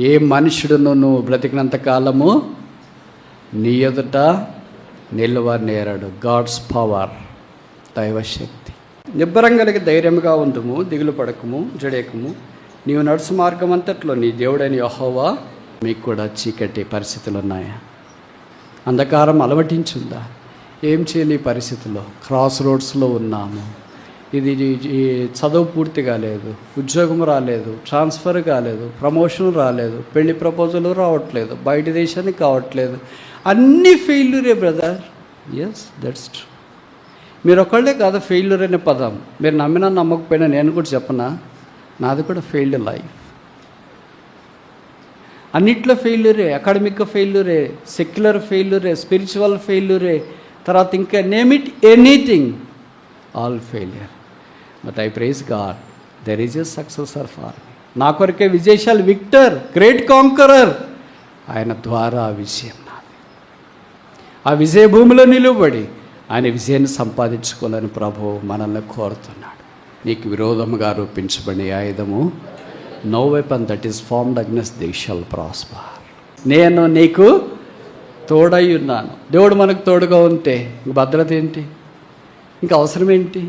ఏ మనుషుడును నువ్వు బ్రతికినంత కాలము నీ ఎదుట నిలువనేరడు. గాడ్స్ పవర్, దైవశక్తి. నిబ్బరం కలిగి ధైర్యంగా ఉందుము, దిగులు పడకము, జడేకము. నీవు నడుచు మార్గం అంతట్లో నీ దేవుడైన యెహోవా. మీకు కూడా చీకటి పరిస్థితులు ఉన్నాయా? అంధకారం అలవటించుందా? ఏం చేయాలి? ఈ పరిస్థితుల్లో క్రాస్ రోడ్స్లో ఉన్నాము. ఇది చదువు పూర్తి కాలేదు, ఉద్యోగం రాలేదు, ట్రాన్స్ఫర్ కాలేదు, ప్రమోషన్ రాలేదు, పెళ్లి ప్రపోజల్ రావట్లేదు, బయట దేశానికి కావట్లేదు, అన్నీ ఫెయిల్యూరే బ్రదర్. Yes, that's true. మీరు ఒకళ్ళే కాదు ఫెయిల్యూర్ అనే పదం. మీరు నమ్మినా నమ్మకపోయినా నేను కూడా చెప్పనా, నాది కూడా ఫెయిల్డ్ లైఫ్. అన్నిట్లో ఫెయిల్యూరే. అకాడమిక్ ఫెయిల్యూరే, సెక్యులర్ ఫెయిల్యూరే, స్పిరిచువల్ ఫెయిల్యూరే, తర్వాత ఇంకా name it anything, all failure. But I praise God, there is a successor for me. నా కొరకే విజయశాలి, విక్టర్, గ్రేట్ కాంకరర్. ఆయన ద్వారా విజయం నాది. ఆ విజయ భూమిలో నిలువబడి ఆయన విజయాన్ని సంపాదించుకోవాలని ప్రభువు మనల్ని కోరుతున్నాడు. నీకు విరోధముగా రూపించబడి ఆయుధము, no weapon that is formed against thee shall prosper. నేను నీకు తోడై ఉన్నాను. దేవుడు మనకు తోడుగా ఉంటే ఇంక భద్రత ఏంటి, ఇంకా అవసరం ఏంటి?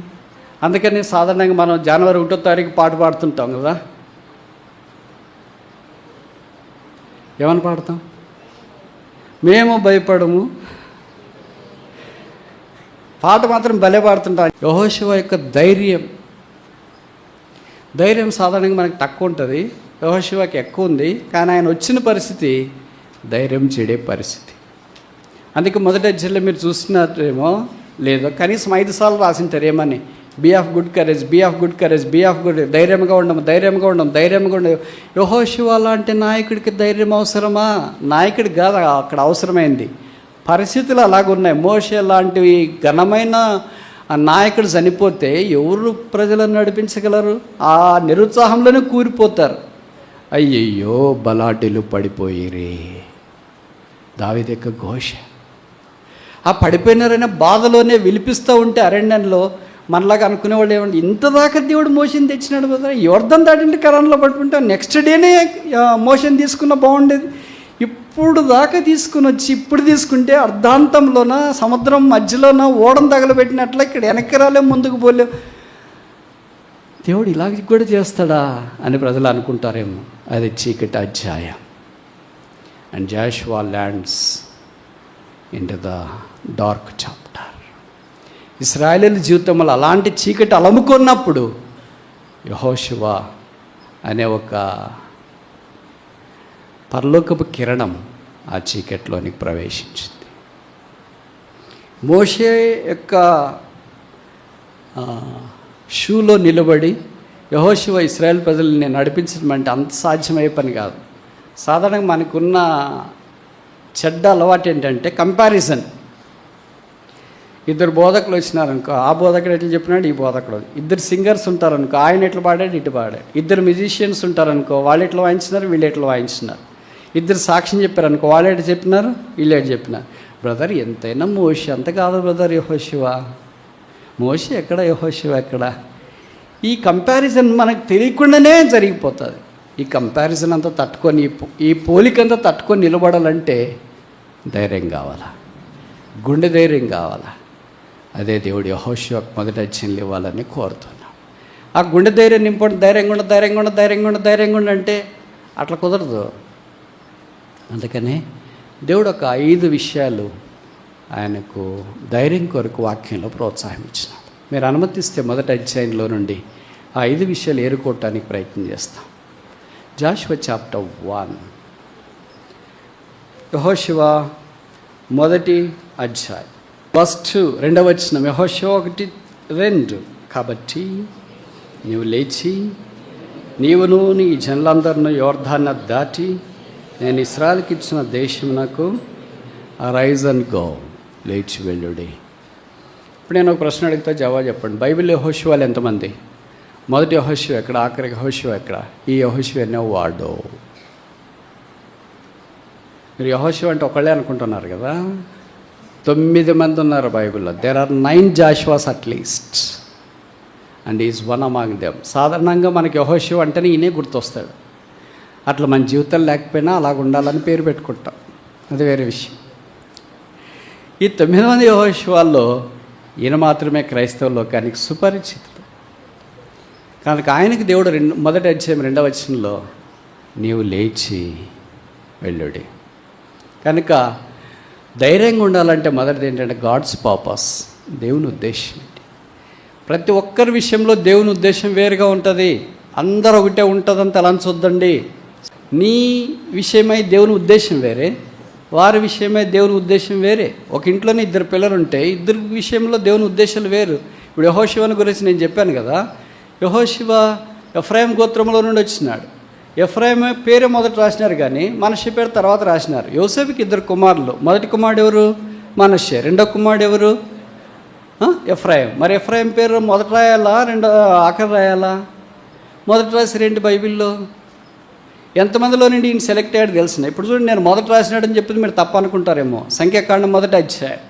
అందుకని సాధారణంగా మనం జనవరి 1వ తారీఖు పాట పాడుతుంటాం కదా. ఏమని పాడతాం? మేము భయపడము. పాట మాత్రం భలే పాడుతుంటాం. యెహోషువ యొక్క ధైర్యం సాధారణంగా మనకు తక్కువ ఉంటుంది, యెహోషువకి ఎక్కువ ఉంది. కానీ ఆయన వచ్చిన పరిస్థితి ధైర్యం చెడే పరిస్థితి. అందుకే మొదటి అధ్యాయంలో మీరు చూసినట్రేమో లేదో కనీసం 5 సార్లు రాసింటారు ఏమని, be of good courage, be of good courage, be of good, ధైర్యంగా ఉండము, ధైర్యంగా ఉండము, ధైర్యంగా ఉండము. యెహోషువ లాంటి నాయకుడికి ధైర్యం అవసరమా? నాయకుడికి కాదు అక్కడ అవసరమైంది, పరిస్థితులు అలాగున్నాయి. మోషే లాంటివి ఘనమైన నాయకుడు చనిపోతే ఎవరు ప్రజలను నడిపించగలరు? ఆ నిరుత్సాహంలోనే కూలిపోతారు. అయ్యయ్యో బలాఢ్యులు పడిపోయిరే, దావీదు యొక్క ఘోష. ఆ పడిపోయినారనే బాధలోనే విలిపిస్తూ ఉంటే అరణ్యంలో మనలాగా అనుకునేవాళ్ళు ఏమంటే ఇంత దాకా దేవుడు మోషన్ తెచ్చినాడు కదా, యోర్దాను దాటింటే కరాన్లో పడుకుంటా నెక్స్ట్ డేనే మోషన్ తీసుకున్న బాగుండేది. ఇప్పుడు దాకా తీసుకుని వచ్చి ఇప్పుడు తీసుకుంటే అర్ధాంతంలోన సముద్రం మధ్యలోన ఓడం తగలబెట్టినట్ల ఇక్కడ వెనక్కి రాలేం, ముందుకు పోలేం. దేవుడు ఇలాగ కూడా చేస్తాడా అని ప్రజలు అనుకుంటారేమో. అది చీకటి అధ్యాయం. And Joshua lands into the dark chapter. ఇశ్రాయేలీయుల జీవితంలో అలాంటి చీకటి అలముకున్నప్పుడు యెహోషువ అనే ఒక పరలోకపు కిరణం ఆ చీకటిలోనికి ప్రవేశించింది. మోషే యొక్క షూలో నిలబడి యెహోషువ ఇశ్రాయేల్ ప్రజల్ని నడిపించడం అంటే అంత సాధ్యమయ్యే పని కాదు. సాధారణంగా మనకున్న చెడ్డ అలవాటు ఏంటంటే కంపారిజన్. ఇద్దరు బోధకులు వచ్చినారనుకో, ఆ బోధకుడు ఎట్లా చెప్పినాడు, ఈ బోధకుడు. ఇద్దరు సింగర్స్ ఉంటారనుకో, ఆయన ఎట్లా పాడాడు, ఇటు పాడాడు. ఇద్దరు మ్యూజిషియన్స్ ఉంటారనుకో, వాళ్ళు ఎట్లా వాయించినారు, వీళ్ళు ఎట్లా వాయించినారు. ఇద్దరు సాక్ష్యం చెప్పారనుకో, వాళ్ళు ఎట్లా చెప్పినారు, వీళ్ళు ఎట్లా చెప్పినారు. బ్రదర్ ఎంతైనా మోషే అంత కాదు బ్రదర్ యెహోషువ. మోషే ఎక్కడ, యెహోషువ ఎక్కడ? ఈ కంపారిజన్ మనకు తెలియకుండానే జరిగిపోతుంది. ఈ కంపారిజన్ అంతా తట్టుకొని, ఈ పోలికంతా తట్టుకొని నిలబడాలంటే ధైర్యం కావాలా, గుండె ధైర్యం కావాలా. అదే దేవుడు యెహోషువకు మొదటి అధ్యాయంలో ఇవ్వాలని కోరుతున్నాడు. ఆ గుండె ధైర్యం నింపండి, ధైర్యంగా ఉండి అంటే అట్లా కుదరదు. అందుకనే దేవుడు ఒక 5 విషయాలు ఆయనకు ధైర్యం కొరకు వాక్యంలో ప్రోత్సాహం ఇచ్చినాడు. మీరు అనుమతిస్తే మొదటి అధ్యాయంలో నుండి ఆ 5 విషయాలు ఏరుకోవటానికి ప్రయత్నం చేస్తాం. జాషువా చాప్టర్ 1, యెహోషువ మొదటి అధ్యాయం ఫస్ట్ 2వ వచనం. యెహోషువ 1:2. కాబట్టి నీవు లేచి నీవును నీ జనులందరినూ యోర్దాను దాటి నేను ఇశ్రాయేలుకి ఇచ్చిన దేశమునకు రైజ్ అండ్ గో, లేచి వెళ్ళుడి. ఇప్పుడు నేను ఒక ప్రశ్న అడిగితే జవాబు చెప్పండి. బైబిల్ యెహోషువలు ఎంతమంది? మొదటి యెహోషువ ఎక్కడ, ఆఖరి యెహోషువ ఎక్కడ? ఈ యెహోషువ ఎన్నో వాడు? మీరు యెహోషువ అంటే ఒకళ్ళే అనుకుంటున్నారు కదా. 9 మంది ఉన్నారు బైబిల్లో. There are 9 Joshuas at least, and is one among them. సాధారణంగా మనకి యెహోషువ అంటేనే ఈయనే గుర్తొస్తాడు. అట్లా మన జీవితం లేకపోయినా అలాగ ఉండాలని పేరు పెట్టుకుంటాం, అది వేరే విషయం. ఈ 9 మంది యెహోషువలో ఈయన మాత్రమే క్రైస్తవ లోకానికి సుపరిచితుడు. కనుక ఆయనకి దేవుడు మొదటి అధ్యాయం 2వ వచనంలో నీవు లేచి వెళ్ళుడి. కనుక ధైర్యంగా ఉండాలంటే మొదటిది ఏంటంటే గాడ్స్ పర్పస్, దేవుని ఉద్దేశం ఏంటి. ప్రతి ఒక్కరి విషయంలో దేవుని ఉద్దేశం వేరుగా ఉంటుంది. అందరూ ఒకటే ఉంటుందని తలంచొద్దండి. నీ విషయమై దేవుని ఉద్దేశం వేరే, వారి విషయమై దేవుని ఉద్దేశం వేరే. ఒక ఇంట్లోనే 2 పిల్లలు ఉంటే 2 విషయంలో దేవుని ఉద్దేశాలు వేరు. ఇప్పుడు యెహోషువను గురించి నేను చెప్పాను కదా, యెహోషువ ఎఫ్రాయిం గోత్రంలో నుండి వచ్చినాడు. ఎఫ్రాయిం పేరే మొదట రాసినారు, కానీ మనష్షే పేరు తర్వాత రాసినారు. యోసేపుకి 2 కుమారులు. మొదటి కుమారుడు ఎవరు? మనష్షే. రెండో కుమారుడు ఎవరు? ఎఫ్రాయిం. మరి ఎఫ్రాయిం పేరు మొదట రాయాలా ఆఖరి రాయాలా? మొదట రాసిరేంటి బైబిల్లో? ఎంతమందిలో నుండి ఈయన సెలెక్ట్ అయ్యాడు తెలిసిన? ఇప్పుడు చూడండి, నేను మొదట రాసినాడని చెప్పింది మీరు తప్ప అనుకుంటారేమో. సంఖ్యాకాండం 1వ అధ్యాయం,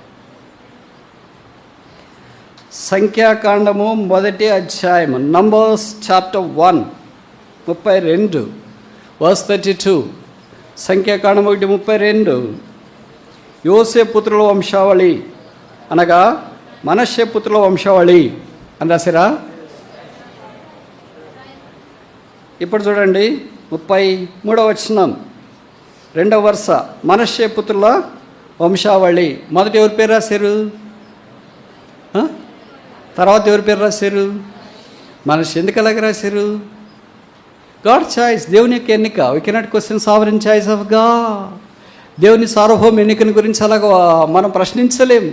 సంఖ్యాకాండము 1వ అధ్యాయము, నంబర్స్ చాప్టర్ 1 32 వర్స్ 32. సంఖ్యాకాండం 1:32. యోసేపు పుత్రుల వంశావళి అనగా మనష్షే పుత్రుల వంశావళి అని రాసిరా. ఇప్పుడు చూడండి 33వ వచనం 2వ వరుస, మనష్షే పుత్రుల వంశావళి. మొదట ఎవరి పేరు రాశారు? తర్వాత ఎవరి పేరు రాశారు? మనష్షే. ఎందుకు అలాగే రాశారు? గాడ్ చాయిస్, దేవుని యొక్క ఎన్నిక. We cannot question sovereign choice of God. దేవుని సార్వభౌమ ఎన్నికని గురించి అలాగ మనం ప్రశ్నించలేము.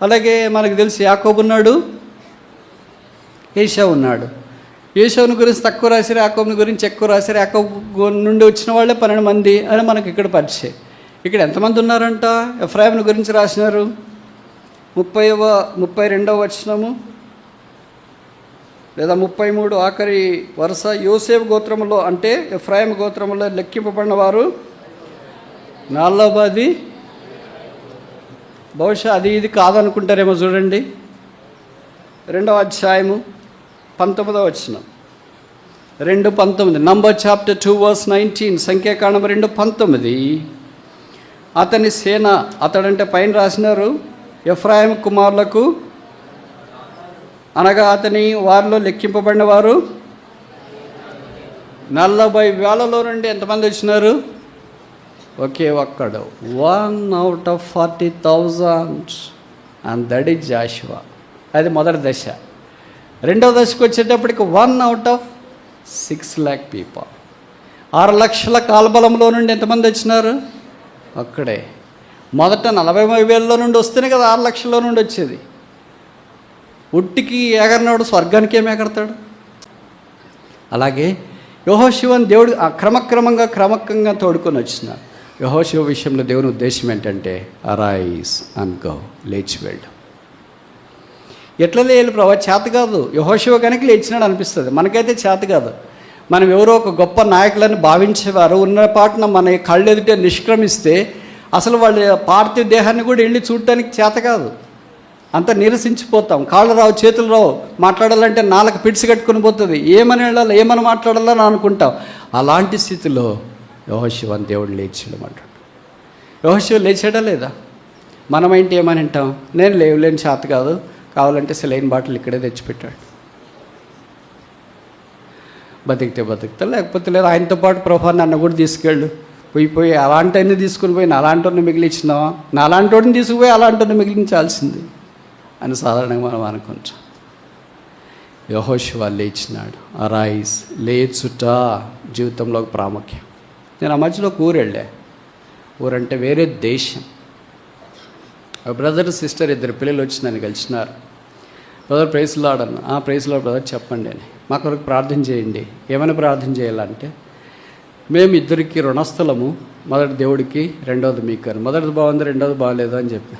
అలాగే మనకు తెలిసి యాకోబు ఉన్నాడు, ఏశావు ఉన్నాడు. ఏశావుని గురించి తక్కువ రాశారు, యాకోబుని గురించి ఎక్కువ రాశారు. యాకోబు నుండి వచ్చిన వాళ్ళే 12 మంది అని మనకి ఇక్కడ పరిచయం. ఇక్కడ ఎంతమంది ఉన్నారంట? ఎఫ్రాయిముని గురించి రాసినారు 32వ వచనము లేదా 33 ఆఖరి వరుస. యోసేపు గోత్రములో అంటే ఎఫ్రాయిం గోత్రములో లెక్కింపబడిన వారు 4 బహుశా అది ఇది కాదనుకుంటారేమో. చూడండి 2వ అధ్యాయము 19వ వచనం, 2:19. Number chapter 2 verse 19. సంఖ్యాకాండం 2:19. అతని సేన, అతడంటే పైన రాసినారు ఎఫ్రాయిం కుమారులకు అనగా అతని వారిలో లెక్కింపబడిన వారు 40,000 నుండి ఎంతమంది వచ్చినారు? ఒకే ఒక్కడు, 1 out of 40,000, and that is Joshua. అది మొదటి దశ. రెండవ దశకు వచ్చేటప్పటికి 1 out of 6 lakh పీపుల్. 6 లక్షల కాల్బలంలో నుండి ఎంతమంది వచ్చినారు? ఒక్కడే. మొదట 40,000 నుండి వస్తేనే కదా 6 లక్షల నుండి వచ్చేది. ఉట్టికి ఎగరనోడు స్వర్గానికి ఏమి ఎగరతాడు? అలాగే యెహోషువను దేవుడు క్రమక్రమంగా తోడుకొని వచ్చినాడు. యెహోషువ విషయంలో దేవుని ఉద్దేశం ఏంటంటే అరైజ్ అండ్ గో, లేచి వెళ్ళు. ఎట్లా లేయాలి ప్రభా? చేత కాదు. యెహోషువ కనుక లేచినాడు అనిపిస్తుంది, మనకైతే చేత కాదు. మనం ఎవరో ఒక గొప్ప నాయకులని భావించేవారు ఉన్న పాటున మన కళ్ళు ఎదుటే నిష్క్రమిస్తే అసలు వాళ్ళ పార్థివ దేహాన్ని కూడా వెళ్ళి చూడటానికి చేత కాదు. అంత నిరసించిపోతాం. కాళ్ళు రావు, చేతులు రావు. మాట్లాడాలంటే నాలుక పిడిసి కట్టుకుని పోతుంది. ఏమని వెళ్ళాలి, ఏమని మాట్లాడాలని అనుకుంటాం. అలాంటి స్థితిలో యెహోషువను దేవుడు లేచాడమంటాడు. యెహోషువ లేచాడా లేదా? మనమైంటే ఏమని అంటాం? నేను లేని చేత కాదు, కావాలంటే సెలైన్ బాటిల్ ఇక్కడే తెచ్చిపెట్టాడు. బతికితే బతుకుతా, లేకపోతే లేదు. ఆయనతో పాటు ప్రభా నన్ను కూడా తీసుకెళ్ళు, పోయి అలాంటివన్నీ తీసుకుని పోయి అలాంటి వాడిని మిగిలించినావా? నా అలాంటి వాడిని తీసుకుపోయి అలాంటి వాడిని మిగిలించాల్సింది అని సాధారణంగా మనం అనుకుంటాం. యెహోషువ లేచినాడు. అరైజ్, లేచుట జీవితంలో ప్రాముఖ్యం. నేను ఆ మధ్యలో ఊరు వెళ్ళా. ఊరంటే వేరే దేశం. బ్రదర్ సిస్టర్ 2 పిల్లలు వచ్చి నన్ను కలిసినారు. బ్రదర్ ప్రైజ్ లార్డ్ అన్న. ప్రైజ్ లార్డ్ బ్రదర్ చెప్పండి అని. మా కొరకు ప్రార్థన చేయండి. ఏమైనా ప్రార్థన చేయాలంటే మేము 2కి రుణస్థలము, మొదటి దేవుడికి, రెండవది మీకు అని. మొదటిది బాగుంది, రెండవది బాగాలేదు అని చెప్పి.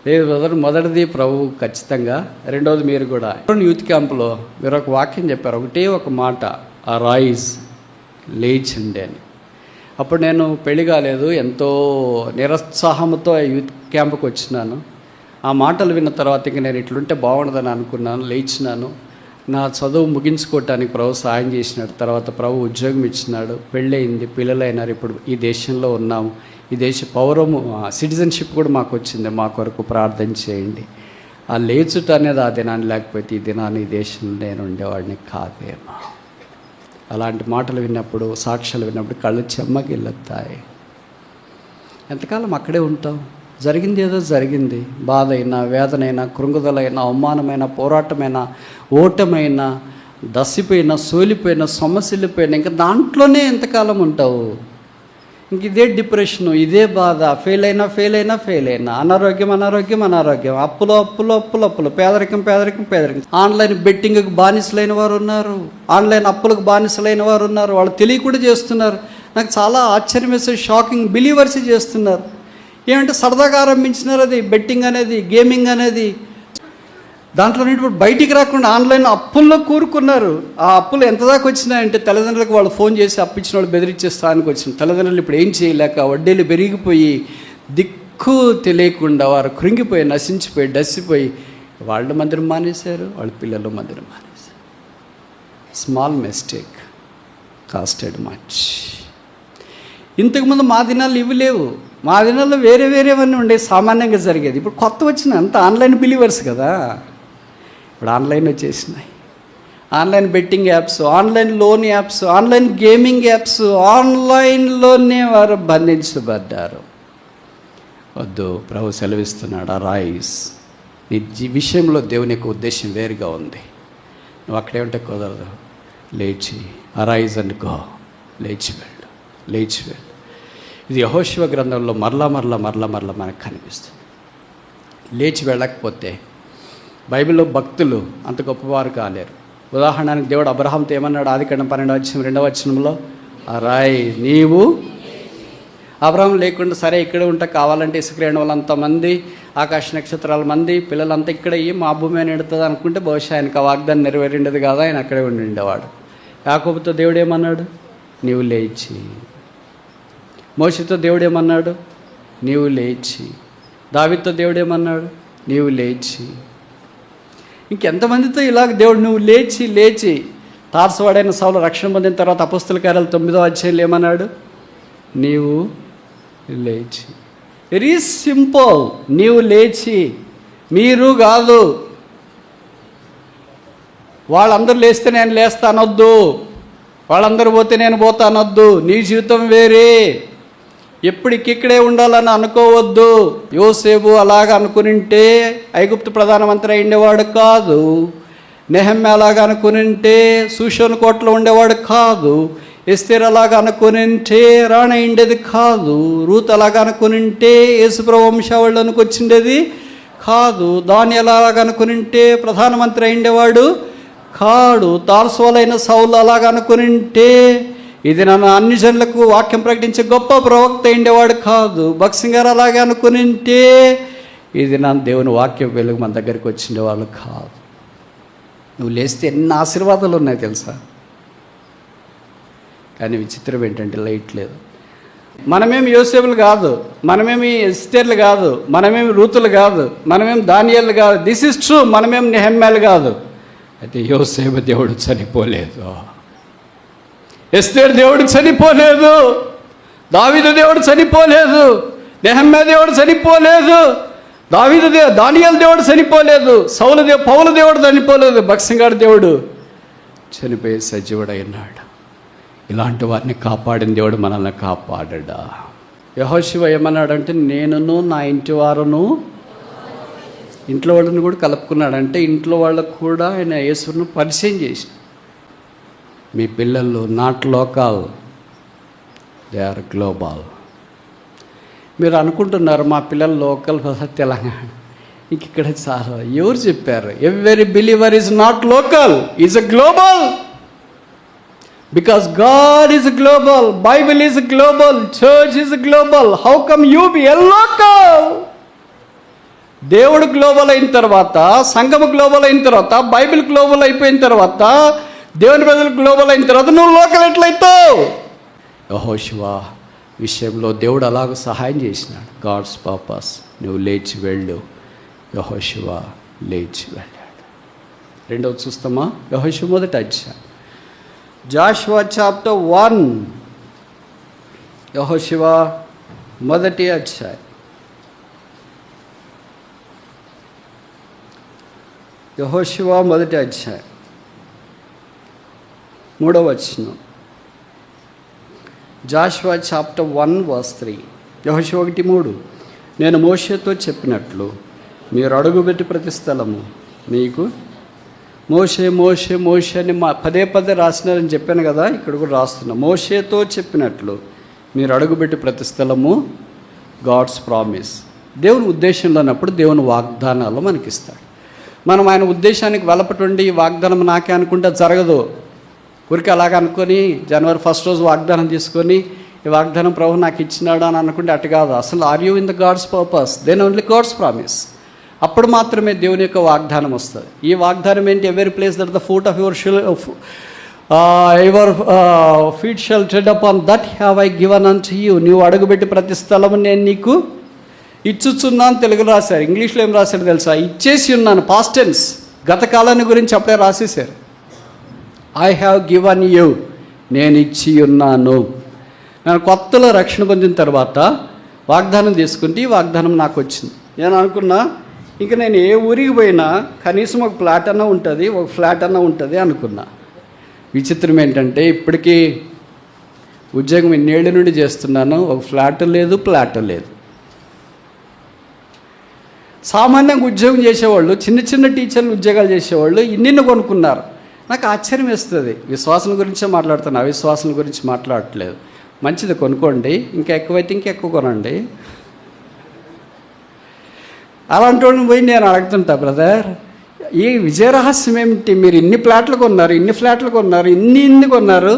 లేదు బ్రదర్, మొదటిది ప్రభు ఖచ్చితంగా, రెండవది మీరు కూడా. యూత్ క్యాంపులో మీరు ఒక వాక్యం చెప్పారు, ఒకటే ఒక మాట, అరైజ్, లేచండి అని. అప్పుడు నేను పెళ్లి కాలేదు, ఎంతో నిరుత్సాహంతో యూత్ క్యాంపుకి వచ్చినాను. ఆ మాటలు విన్న తర్వాత ఇంక నేను ఇట్లుంటే బాగుండదని అనుకున్నాను. లేచినాను. నా చదువు ముగించుకోవటానికి ప్రభు సాయం చేసినాడు. తర్వాత ప్రభు ఉద్యోగం ఇచ్చినాడు, పెళ్ళయింది, పిల్లలైనారు. ఇప్పుడు ఈ దేశంలో ఉన్నాము. ఈ దేశ పౌరము సిటిజన్షిప్ కూడా మాకు వచ్చింది. మా కొరకు ప్రార్థన చేయండి. ఆ లేచుట అనేది ఆ దినాన్ని, లేకపోతే ఈ దినాన్ని ఈ దేశంలో నేను ఉండేవాడిని కాదేమో. అలాంటి మాటలు విన్నప్పుడు, సాక్ష్యాలు విన్నప్పుడు కళ్ళు చెమ్మగిల్లుతాయి. ఎంతకాలం అక్కడే ఉంటాం? జరిగింది ఏదో జరిగింది. బాధ అయినా, వేదనైనా, కృంగుదలైనా, అవమానమైన, పోరాటమైన, ఓటమైన, దసిపోయిన, సోలిపోయిన, సొమ్మసిల్లిపోయిన, ఇంకా దాంట్లోనే ఎంతకాలం ఉంటావు? ఇంక ఇదే డిప్రెషను, ఇదే బాధ. ఫెయిల్ అయినా, అనారోగ్యం, అప్పులు, పేదరికం. ఆన్లైన్ బెట్టింగ్కి బానిసలైన వారు ఉన్నారు, ఆన్లైన్ అప్పులకు బానిసలైన వారు ఉన్నారు. వాళ్ళు తెలియకుండా చేస్తున్నారు. నాకు చాలా ఆశ్చర్యం వేసే, షాకింగ్, బిలీవర్స్ చేస్తున్నారు. ఏమంటే సరదాగా ఆరంభించినారు అది బెట్టింగ్ అనేది, గేమింగ్ అనేది. దాంట్లో ఇప్పుడు బయటికి రాకుండా ఆన్లైన్ అప్పుల్లో కూరుకున్నారు. ఆ అప్పులు ఎంత దాకా వచ్చినాయంటే తల్లిదండ్రులకు వాళ్ళు ఫోన్ చేసి అప్పించిన వాళ్ళు బెదిరించే స్థానానికి వచ్చిన తల్లిదండ్రులు ఇప్పుడు ఏం చేయలేక వడ్డీలు పెరిగిపోయి దిక్కు తెలియకుండా వారు కృంగిపోయి, నశించిపోయి, డసిపోయి వాళ్ళు మందిరం మానేశారు, వాళ్ళ పిల్లలు మందిరం మానేశారు. Small mistake costed much. ఇంతకుముందు మా దినాల్లో ఇవి లేవు. మా దినాల్లో వేరేవన్నీ ఉండే, సామాన్యంగా జరిగేది. ఇప్పుడు కొత్త వచ్చిన అంత ఆన్లైన్ బిలీవర్స్ కదా. ఇప్పుడు ఆన్లైన్ వచ్చేసినాయి. Online betting apps, online loan apps, online gaming apps, ఆన్లైన్లోనే వారు బంధించబడ్డారు. వద్దు, ప్రభు సెలవిస్తున్నాడు, అరైజ్. నీ విషయంలో దేవుని యొక్క ఉద్దేశం వేరుగా ఉంది. నువ్వు అక్కడే ఉంటే కుదరదు. లేచి, అరైజ్ అండ్ గో, లేచి వెళ్ళు. ఇది యెహోషువ గ్రంథంలో మరలా మనకు కనిపిస్తుంది. లేచి వెళ్ళకపోతే బైబిల్లో భక్తులు అంత గొప్పవారు కాలేరు. ఉదాహరణకి దేవుడు అబ్రహాంతో ఏమన్నాడు? ఆదికాండం 12:2 అరాయ్, నీవు. అబ్రహాం లేకుండా సరే ఇక్కడే ఉంటా, కావాలంటే ఇసుకరేణి వాళ్ళంతమంది, ఆకాశ నక్షత్రాల మంది, పిల్లలంతా ఇక్కడ మా భూమి అని ఎడుతుంది అనుకుంటే బహుశా ఆయనకు ఆ వాగ్దానం నెరవేరిండదు కాదా, ఆయన అక్కడే ఉండేవాడు. యాకోబుతో దేవుడు ఏమన్నాడు? నీవు లేచి. మోషేతో దేవుడు ఏమన్నాడు? నీవు లేచి. దావీదుతో దేవుడు ఏమన్నాడు? నీవు లేచి. ఇంకెంతమందితో ఇలాగ దేవుడు నువ్వు లేచి. తార్సవాడైన సౌలు రక్షణ పొందిన తర్వాత అపోస్తల కార్యాలు 9వ అధ్యాయంలో ఏమన్నాడు? నీవు లేచి. Very simple. నీవు లేచి. మీరు కాదు. వాళ్ళందరూ లేస్తే నేను లేస్తానొద్దు, వాళ్ళందరూ పోతే నేను పోతానొద్దు. నీ జీవితం వేరే. ఎప్పటికిక్కడే ఉండాలని అనుకోవద్దు. యోసేపు అలాగ అనుకునింటే ఐగుప్తు ప్రధానమంత్రి అయిండేవాడు కాదు. నెహమ్యా అలాగ అనుకునింటే సూషోను కోటలో ఉండేవాడు కాదు. ఎస్తేర్ అలాగ అనుకునింటే రాణి అయిండేది కాదు. రూత్ అలాగ అనుకునింటే యేసుప్రభు వంశావళిలోనికి వచ్చిండేది కాదు. దానియేలు అలాగ అనుకునింటే ప్రధానమంత్రి అయిండేవాడు కాడు. తార్సోలైన సౌలు అలాగ అనుకునింటే ఇది నన్ను అన్ని జనులకు వాక్యం ప్రకటించే గొప్ప ప్రవక్త అయిండేవాడు కాదు. భక్సింగ్ గారు అలాగే అనుకునింటే ఇది నన్ను దేవుని వాక్యం వెలుగు మన దగ్గరికి వచ్చిండేవాళ్ళు కాదు. నువ్వు లేస్తే ఎన్ని ఆశీర్వాదాలు ఉన్నాయి తెలుసా. కానీ విచిత్రం ఏంటంటే లైట్ లేదు. మనమేమి యోసేపులు కాదు, మనమేమి ఎస్తేర్లు కాదు, మనమేమి రూతులు కాదు, మనమేమి దానియేలు కాదు. This is true. మనమేమి నెహమ్యాలు కాదు. అయితే యోసేపు దేవుడు చనిపోలేదు, ఎస్తేర్ దేవుడు చనిపోలేదు, దావీదు దేవుడు చనిపోలేదు, నెహమ్యా దేవుడు చనిపోలేదు, దానియేలు దేవుడు చనిపోలేదు, పౌలు దేవుడు చనిపోలేదు, భక్సింగాడు దేవుడు చనిపోయి సజీవుడై ఉన్నాడు. ఇలాంటి వారిని కాపాడిన దేవుడు మనల్ని కాపాడా. యెహోషువ ఏమన్నాడంటే నేనును నా ఇంటి వారును, ఇంట్లో వాళ్ళని కూడా కలుపుకున్నాడంటే ఇంట్లో వాళ్ళకు కూడా ఆయన యేసును పరిచయం చేసి, మీ పిల్లలు not local, they are global. మీరు అనుకుంటున్నారు మా పిల్లలు లోకల్ తెలంగాణ, ఇంక ఇక్కడ చాలా. ఎవరు చెప్పారు? Every believer is not local, is a global. Because God is global, Bible is global, church is global. How come you be a local? దేవుడు గ్లోబల్ అయిన తర్వాత, సంఘము గ్లోబల్ అయిన తర్వాత, బైబిల్ గ్లోబల్ అయిపోయిన తర్వాత, దేవుని ప్రజలు గ్లోబల్ అయిన తర్వాత నువ్వు లోకల్ ఎట్లయితావు? యెహోషువ విషయంలో దేవుడు అలాగ సహాయం చేసినాడు. God's purpose. నువ్వు లేచి వెళ్ళు. యెహోషువ లేచి వెళ్ళాడు. రెండవది చూస్తామా? యెహోషువ మొదటి అధ్యాయం. జాషువా చాప్టర్ 1, యెహోషువ మొదటి అధ్యాయం. యెహోషువ మొదటి అధ్యాయం 3వ వచనం. Jashuva chapter 1 verse 3. యెహోషువ 1:3. నేను మోషేతో చెప్పినట్లు మీరు అడుగుపెట్టి ప్రతి స్థలము మీకు మోషే మోషే మోషే అని పదే పదే రాసినారని చెప్పాను కదా, ఇక్కడ కూడా రాస్తున్నా. మోషేతో చెప్పినట్లు మీరు అడుగుపెట్టి ప్రతి స్థలము గాడ్స్ ప్రామిస్. దేవుని ఉద్దేశంలో ఉన్నప్పుడు దేవుని వాగ్దానాలు మనకిస్తాడు. మనం ఆయన ఉద్దేశానికి వెలపటుండి ఈ వాగ్దానం నాకే అనుకుంటే జరగదు. ఊరికి అలాగ అనుకొని జనవరి 1 రోజు వాగ్దానం తీసుకొని ఈ వాగ్దానం ప్రభు నాకు ఇచ్చినాడు అని అనుకుంటే అటు కాదు. అసలు are you in the God's purpose, then only God's promise. అప్పుడు మాత్రమే దేవుని యొక్క వాగ్దానం వస్తుంది. ఈ వాగ్దానం ఏంటి? Every place that the foot of your feet shall tread upon that have I given unto you. నువ్వు అడుగుపెట్టి ప్రతి స్థలము నేను నీకు ఇచ్చుచున్నాను. తెలుగులో రాశారు. ఇంగ్లీష్లో ఏం రాశారు తెలుసా? ఇచ్చేసి ఉన్నాను. పాస్ట్ టెన్స్, గత కాలాన్ని గురించి అప్పుడే రాసేశారు. ఐ హ్యావ్ గివన్ యూ, నేను ఇచ్చి ఉన్నాను. నేను కొత్తలో రక్షణ పొందిన తర్వాత వాగ్దానం తీసుకుంటే ఈ వాగ్దానం నాకు వచ్చింది. నేను అనుకున్నా ఇంక నేను ఏ ఊరికి పోయినా కనీసం ఒక ఫ్లాట్ అన్న ఉంటుంది, ఒక ఫ్లాట్ అన్న ఉంటుంది అనుకున్నా. విచిత్రం ఏంటంటే ఇప్పటికీ ఉద్యోగం ఇన్నేళ్ళ నుండి చేస్తున్నాను, ఒక ఫ్లాట్ లేదు, ప్లాట్ లేదు. సామాన్యంగా ఉద్యోగం చేసేవాళ్ళు, చిన్న చిన్న టీచర్లు ఉద్యోగాలు చేసేవాళ్ళు ఇన్నిన్ని కొనుక్కున్నారు. నాకు ఆశ్చర్యం వేస్తుంది. విశ్వాసం గురించే మాట్లాడుతాను, అవిశ్వాసం గురించి మాట్లాడట్లేదు. మంచిది, కొనుక్కోండి, ఇంకా ఎక్కువైతే ఇంకెక్కువ కొనండి. అలాంటి వాళ్ళని పోయి నేను అడుగుతుంటా, బ్రదర్ ఈ విజయరహస్యం ఏమిటి? మీరు ఇన్ని ఫ్లాట్లు కొన్నారు, ఇన్ని ఫ్లాట్లు కొన్నారు, ఇన్ని కొన్నారు,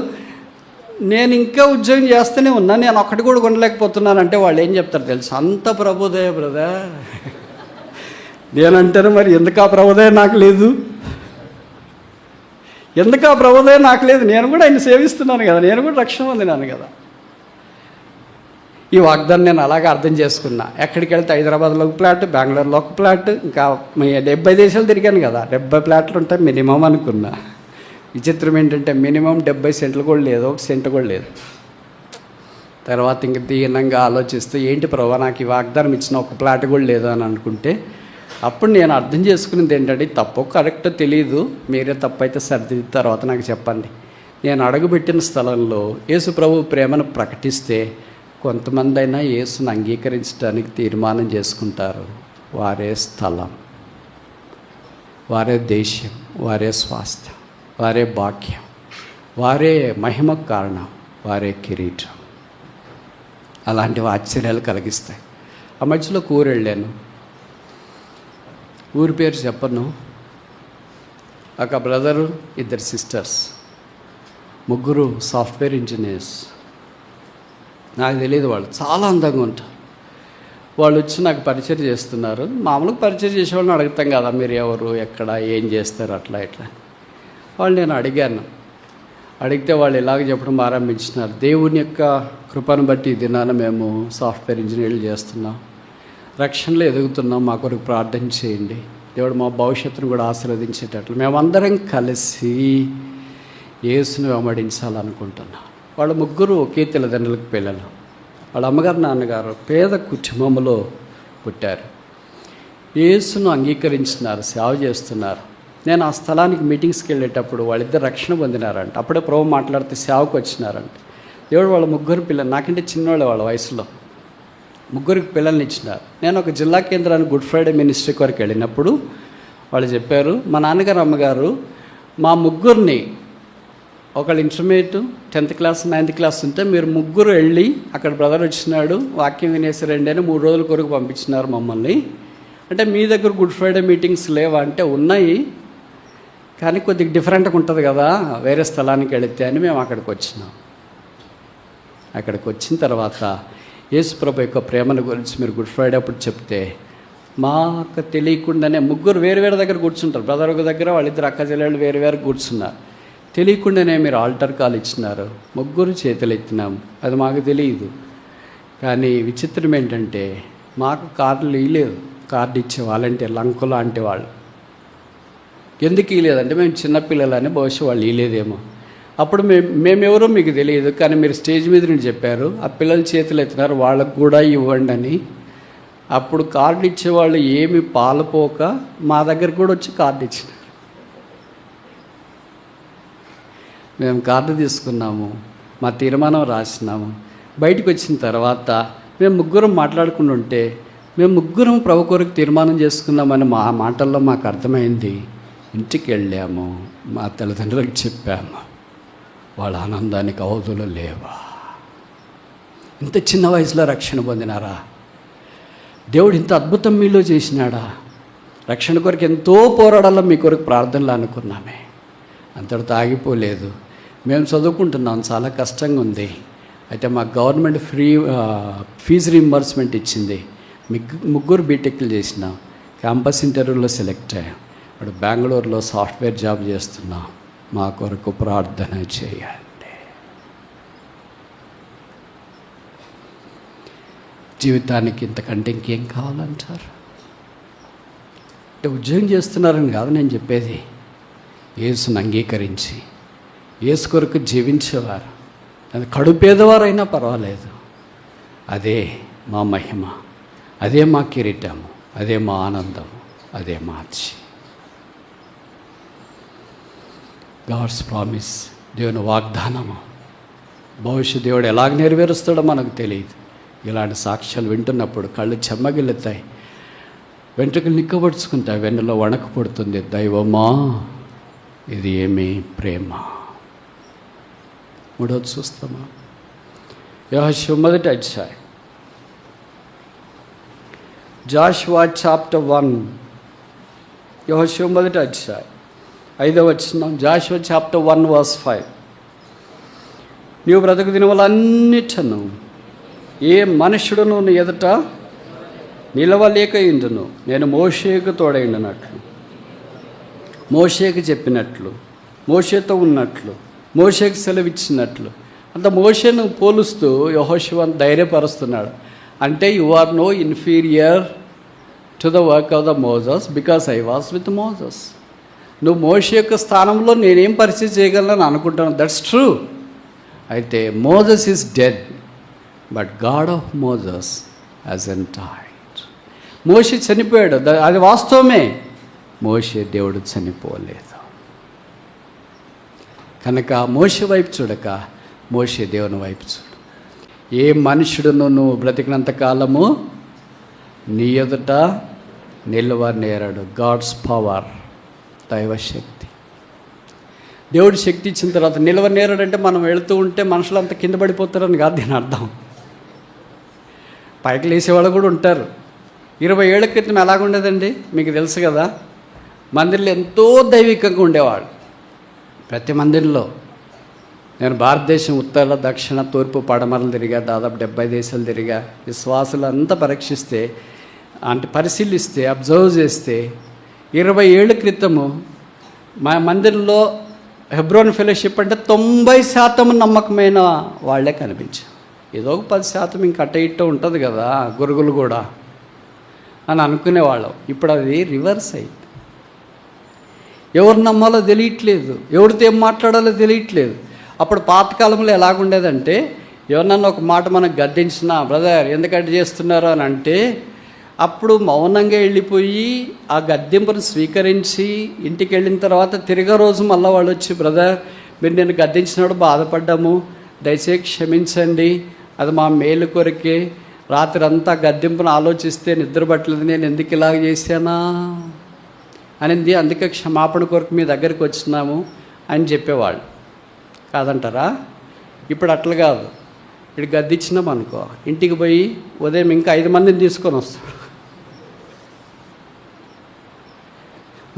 నేను ఇంకా ఉద్యోగం చేస్తూనే ఉన్నా, నేను ఒక్కటి కూడా కొనలేకపోతున్నానంటే వాళ్ళు ఏం చెప్తారు తెలుసు? అంత ప్రభుదయ బ్రదర్. నేనంటాను మరి ఎందుకు ఆ ప్రభుదయ నాకు లేదు? ఎందుకు ఆ ప్రభుదయ నాకు లేదు? నేను కూడా ఆయన సేవిస్తున్నాను కదా, నేను కూడా రక్షణ పొందినాను కదా. ఈ వాగ్దానం నేను అలాగే అర్థం చేసుకున్నా. ఎక్కడికి వెళ్తే హైదరాబాద్లో ఒక ఫ్లాట్, బెంగళూరులో ఒక ఫ్లాట్, ఇంకా 70 దేశాలు తిరిగాను కదా, 70 ఫ్లాట్లు ఉంటాయి మినిమం అనుకున్నా. విచిత్రం ఏంటంటే మినిమం 70 సెంట్లు కూడా లేదు, 1 సెంటు కూడా లేదు. తర్వాత ఇంక దీనంగా ఆలోచిస్తూ ఏంటి ప్రభా నాకు ఈ వాగ్దానం ఇచ్చిన ఒక ఫ్లాట్ కూడా లేదు అని అనుకుంటే అప్పుడు నేను అర్థం చేసుకునేది ఏంటంటే తప్పు కరెక్టో తెలియదు, మీరే తప్పు అయితే సరిదిద్దిన తర్వాత నాకు చెప్పండి. నేను అడుగుపెట్టిన స్థలంలో యేసు ప్రభు ప్రేమను ప్రకటిస్తే కొంతమంది అయినా యేసును అంగీకరించడానికి తీర్మానం చేసుకుంటారు. వారే స్థలం, వారే దేశం, వారే స్వాస్థ్యం, వారే భాగ్యం, వారే మహిమకు కారణం, వారే కిరీటం. అలాంటివి ఆశ్చర్యాలు కలిగిస్తాయి. ఆ మధ్యలో ఊరు వెళ్ళాను, ఊరి పేరు చెప్పను. ఒక బ్రదరు, 2 సిస్టర్స్, ముగ్గురు సాఫ్ట్వేర్ ఇంజనీర్స్. నాకు తెలియదు, వాళ్ళు చాలా అందంగా ఉంటారు. వాళ్ళు వచ్చి నాకు పరిచయం చేస్తున్నారు. మామూలుగా పరిచయం చేసేవాళ్ళని అడుగుతాం కదా, మీరు ఎవరు, ఎక్కడ, ఏం చేస్తారు, అట్లా ఇట్లా. వాళ్ళు నేను అడిగాను. అడిగితే వాళ్ళు ఇలాగ చెప్పడం ఆరంభించినారు. దేవుని యొక్క కృపను బట్టి ఈ దినాన మేము సాఫ్ట్వేర్ ఇంజనీర్లు చేస్తున్నాం, రక్షణలో ఎదుగుతున్నాం, మా కొరకు ప్రార్థన చేయండి, దేవుడు మా భవిష్యత్తును కూడా ఆశీర్వదించేటట్లు మేమందరం కలిసి యేసును వెంబడించాలనుకుంటున్నాం. వాళ్ళ ముగ్గురు ఒకే తల్లిదండ్రులకు పిల్లలు. వాళ్ళ అమ్మగారు నాన్నగారు పేద కుటుంబంలో పుట్టారు. యేసును అంగీకరించినారు, సేవ చేస్తున్నారు. నేను ఆ స్థలానికి మీటింగ్స్కి వెళ్ళేటప్పుడు వాళ్ళిద్దరు రక్షణ పొందినారంట. అప్పుడే ప్రభు మాట్లాడితే సేవకు వచ్చినారంట. దేవుడు వాళ్ళ ముగ్గురు పిల్లలు, నాకంటే చిన్నవాళ్ళు వాళ్ళ వయసులో, ముగ్గురికి పిల్లల్ని ఇచ్చినారు. నేను ఒక జిల్లా కేంద్రానికి గుడ్ ఫ్రైడే మినిస్ట్రీ వరకు వెళ్ళినప్పుడు వాళ్ళు చెప్పారు, మా నాన్నగారు అమ్మగారు మా ముగ్గురిని, ఒకళ్ళు intermediate 10th class 9th class ఉంటే మీరు ముగ్గురు వెళ్ళి అక్కడ బ్రదర్ వచ్చినాడు వాక్యం వినేసారండి అని 3 రోజుల కొరకు పంపించినారు మమ్మల్ని. అంటే మీ దగ్గర గుడ్ ఫ్రైడే మీటింగ్స్ లేవా అంటే ఉన్నాయి, కానీ కొద్దిగా డిఫరెంట్గా ఉంటుంది కదా వేరే స్థలానికి వెళితే అని మేము అక్కడికి వచ్చినాం. అక్కడికి వచ్చిన తర్వాత యేసుప్రభు యొక్క ప్రేమను గురించి మీరు గుడ్ ఫ్రైడే అప్పుడు చెప్తే మాకు తెలియకుండానే ముగ్గురు వేరు దగ్గర కూర్చుంటారు. బ్రదర్ ఒక దగ్గర, వాళ్ళిద్దరు అక్క చెల్లెళ్ళు వేరు కూర్చున్నారు. తెలియకుండానే మీరు ఆల్టర్ కాల్ ఇచ్చినారు, ముగ్గురు చేతులు ఎత్తినాము. అది మాకు తెలియదు. కానీ విచిత్రం ఏంటంటే మాకు కార్డులు ఇవ్వలేదు. కార్డు ఇచ్చే వాలంటీర్లు, అంకులు లాంటి వాళ్ళు. ఎందుకు ఇవ్వలేదంటే మేము చిన్నపిల్లలని బహుశా వాళ్ళు ఇవ్వలేదేమో. అప్పుడు మేమెవరో మీకు తెలియదు, కానీ మీరు స్టేజ్ మీద నుండి చెప్పారు, ఆ పిల్లల చేతులు ఎత్తినారు వాళ్ళకు కూడా ఇవ్వండి అని. అప్పుడు కార్డు ఇచ్చేవాళ్ళు ఏమి పాలుపోక మా దగ్గరికి కూడా వచ్చి కార్డు ఇచ్చినారు. మేము కార్డు తీసుకున్నాము, మా తీర్మానం రాసినాము. బయటకు వచ్చిన తర్వాత మేము ముగ్గురం మాట్లాడుకుంటుంటే మేము ముగ్గురం ప్రభు కొరకు తీర్మానం చేసుకున్నామని మా మాటల్లో మాకు అర్థమైంది. ఇంటికి వెళ్ళాము, మా తల్లిదండ్రులకు చెప్పాము. వాళ్ళ ఆనందానికి అవధులు లేవా. ఇంత చిన్న వయసులో రక్షణ పొందినారా? దేవుడు ఇంత అద్భుతం మీలో చేసినాడా? రక్షణ కొరకు ఎంతో పోరాడాలో మీ కొరకు ప్రార్థనలు అనుకున్నామే, అంతటితో ఆగిపోలేదు. మేము చదువుకుంటున్నాం, చాలా కష్టంగా ఉంది. అయితే మాకు గవర్నమెంట్ ఫీజు రీంబర్స్మెంట్ ఇచ్చింది. ముగ్గురు బీటెక్లు చేసినాం, క్యాంపస్ ఇంటర్వ్యూలో సెలెక్ట్ అయ్యాం. ఇప్పుడు బెంగళూరులో సాఫ్ట్వేర్ జాబ్ చేస్తున్నాం. మా కొరకు ప్రార్థన చేయండి. జీవితానికి ఇంతకంటే ఇంకేం కావాలంటారు? అంటే ఉద్యోగం చేస్తున్నారని కాదు నేను చెప్పేది. యేసుని అంగీకరించి యేసు కొరకు జీవించేవారు, అది కడుపేదవారైనా పర్వాలేదు, అదే మా మహిమ, అదే మా కిరీటము, అదే మా ఆనందము, అదే మార్చి. గాడ్స్ ప్రామిస్, దేవుని వాగ్దానము. భవిష్యత్ దేవుడు ఎలాగ నెరవేరుస్తాడో మనకు తెలియదు. ఇలాంటి సాక్ష్యాలు వింటున్నప్పుడు కళ్ళు చెమ్మగిల్లుతాయి, వెంట్రుకలు నిక్కబడుచుకుంటాయి, వెన్నులో వణకు పడుతుంది. దైవమా, ఇది ఏమి ప్రేమ. మూడవది చూస్తామా? యెహోషువ 1వ అధ్యాయం, జాషువా చాప్టర్ 1, యెహోషువ 1వ అధ్యాయం 5వ వచనం. Jashuva chapter 1 verse 5. నీవు బ్రతుకు దినములన్నిటను ఏ మనుష్యుడును నీ ఎదుట నిలవలేక ఇందును నేను మోషేకు తోడైండినట్లు, మోషేకు చెప్పినట్లు, మోషేతో ఉన్నట్లు, మోషేకు సెలవిచ్చినట్లు. అంత మోషేను పోలుస్తూ యెహోషువను ధైర్యపరుస్తున్నాడు. అంటే you are no inferior to the work of the Moses because I was with Moses. నువ్వు మోషే యొక్క స్థానంలో నేనేం పరిస్థితి చేయగలను అనుకుంటాను. That's true. అయితే Moses is dead, but God of Moses has endured. మోషే చనిపోయాడు, అది వాస్తవమే. మోషే దేవుడు చనిపోలేదు కనుక మోషే వైపు చూడక మోషే దేవుని వైపు చూడు. ఏ మనుషుడును నువ్వు బ్రతికినంత కాలము నీ ఎదుట నిలవనేరడు. గాడ్స్ పవర్, దైవశక్తి. దేవుడి శక్తి ఇచ్చిన తర్వాత నిలవనేరడంటే మనం వెళుతూ ఉంటే మనుషులంతా కింద పడిపోతారని కాదు దీని అర్థం. పైకి లేసేవాళ్ళు కూడా ఉంటారు. 20 ఏళ్ల క్రితం ఎలాగుండేదండి మీకు తెలుసు కదా. మందిరంలో ఎంతో దైవికంగా ఉండేవాడు. ప్రతి మందిరంలో నేను భారతదేశం ఉత్తర దక్షిణ తూర్పు పడమరలు తిరిగా, దాదాపు 70 దేశాలు తిరిగా. విశ్వాసులు అంతా పరీక్షిస్తే అంటే పరిశీలిస్తే అబ్జర్వ్ చేస్తే 20 ఏళ్ల క్రితము మా మందిరంలో హెబ్రోన్ ఫెలోషిప్ అంటే 90% నమ్మకమైన వాళ్ళే కనిపించారు. ఏదో ఒక 10% ఇంక అట్ట ఇట్ట ఉంటుంది కదా గురుగులు కూడా అని అనుకునేవాళ్ళం. ఇప్పుడు అది రివర్స్ అయింది. ఎవరు నమ్మాలో తెలియట్లేదు, ఎవరితో ఏం మాట్లాడాలో తెలియట్లేదు. అప్పుడు పాతకాలంలో ఎలాగుండేదంటే ఎవరన్నా ఒక మాట మనకు గద్దించినా, బ్రదర్ ఎందుకంటే చేస్తున్నారు అని అంటే అప్పుడు మౌనంగా వెళ్ళిపోయి ఆ గద్దెంపును స్వీకరించి ఇంటికి వెళ్ళిన తర్వాత తిరిగే రోజు మళ్ళీ వాళ్ళు వచ్చి, బ్రదర్ మీరు నేను గద్దించినప్పుడు బాధపడ్డాము, దయచేసి క్షమించండి, అది మా మేలు కొరకే, రాత్రి అంతా గద్దెంపును ఆలోచిస్తే నిద్ర పట్టలేదు, నేను ఎందుకు ఇలాగ చేశానా అనింది, అందుకే క్షమాపణ కొరకు మీ దగ్గరికి వచ్చినాము అని చెప్పేవాళ్ళు. కాదంటారా? ఇప్పుడు అట్లా కాదు. ఇటు గద్దిచ్చినాం అనుకో, ఇంటికి పోయి ఉదయం ఇంకా 5 మందిని తీసుకొని వస్తాడు.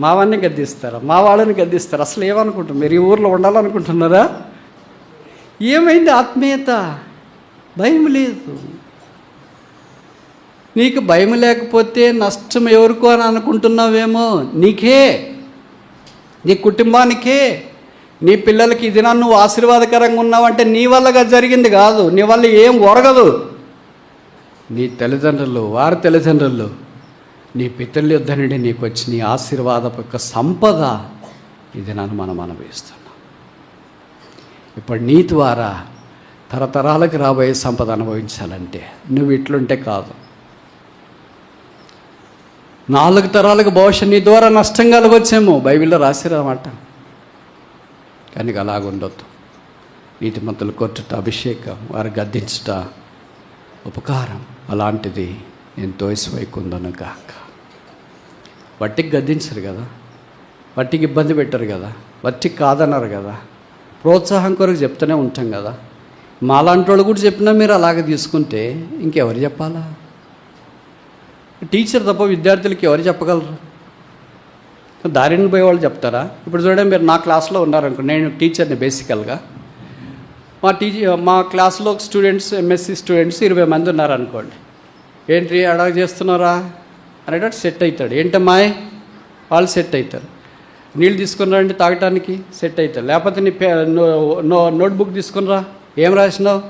మా వాడిని గద్దిస్తారా, మా వాళ్ళని గద్దిస్తారు. అసలు ఏమనుకుంటారు మీరు? ఈ ఊర్లో ఉండాలనుకుంటున్నారా? ఏమైంది? ఆత్మీయత, భయం లేదు. నీకు భయం లేకపోతే నష్టం ఎవరికో అని అనుకుంటున్నావేమో. నీకే, నీ కుటుంబానికే, నీ పిల్లలకి ఇది నువ్వు ఆశీర్వాదకరంగా ఉన్నావంటే నీ వల్లగా జరిగింది కాదు, నీ వల్ల ఏం ఒరగదు. నీ తల్లిదండ్రులు, వారి తల్లిదండ్రులు నీ పితరుల యొద్ద నుండి నీకు వచ్చిన నీ ఆశీర్వాదపు యొక్క సంపద ఇది నన్ను మనం అనుభవిస్తున్నాం. ఇప్పుడు నీ ద్వారా తరతరాలకు రాబోయే సంపద అనుభవించాలంటే నువ్వు ఇట్లుంటే కాదు. 4 తరాలకు భవిష్యత్ నీ ద్వారా నష్టం కలగొచ్చేమో, బైబిల్లో రాసిరన్నమాట. కానీ అలాగుండొద్దు. నీతిమంతులు కొట్టుట అభిషేకం, వారు గద్దించుట ఉపకారం, అలాంటిది నేను తోసివైకుందను గాక. వట్టికి గద్దించరు కదా, వట్టికి ఇబ్బంది పెట్టరు కదా, వట్టికి కాదన్నారు కదా, ప్రోత్సాహం కొరకు చెప్తూనే ఉంటాం కదా. మాలాంటి వాళ్ళు కూడా చెప్పినా మీరు అలాగే తీసుకుంటే ఇంకెవరు చెప్పాలా? టీచర్ తప్ప విద్యార్థులకి ఎవరు చెప్పగలరు? దారిని పోయే వాళ్ళు చెప్తారా? ఇప్పుడు చూడండి, మీరు నా క్లాస్లో ఉన్నారనుకో, నేను టీచర్ని బేసికల్గా. మా క్లాస్లో స్టూడెంట్స్, ఎంఎస్సి స్టూడెంట్స్ 20 మంది ఉన్నారనుకోండి. ఏంటి అడగ చేస్తున్నారా అనేటట్టు సెట్ అవుతాడు. ఏంటమ్మాయి వాళ్ళు సెట్ అవుతారు. నీళ్ళు తీసుకున్నారంటే తాగటానికి సెట్ అవుతారు. లేకపోతే నీ నోట్బుక్ తీసుకునిరా, ఏం రాసినావు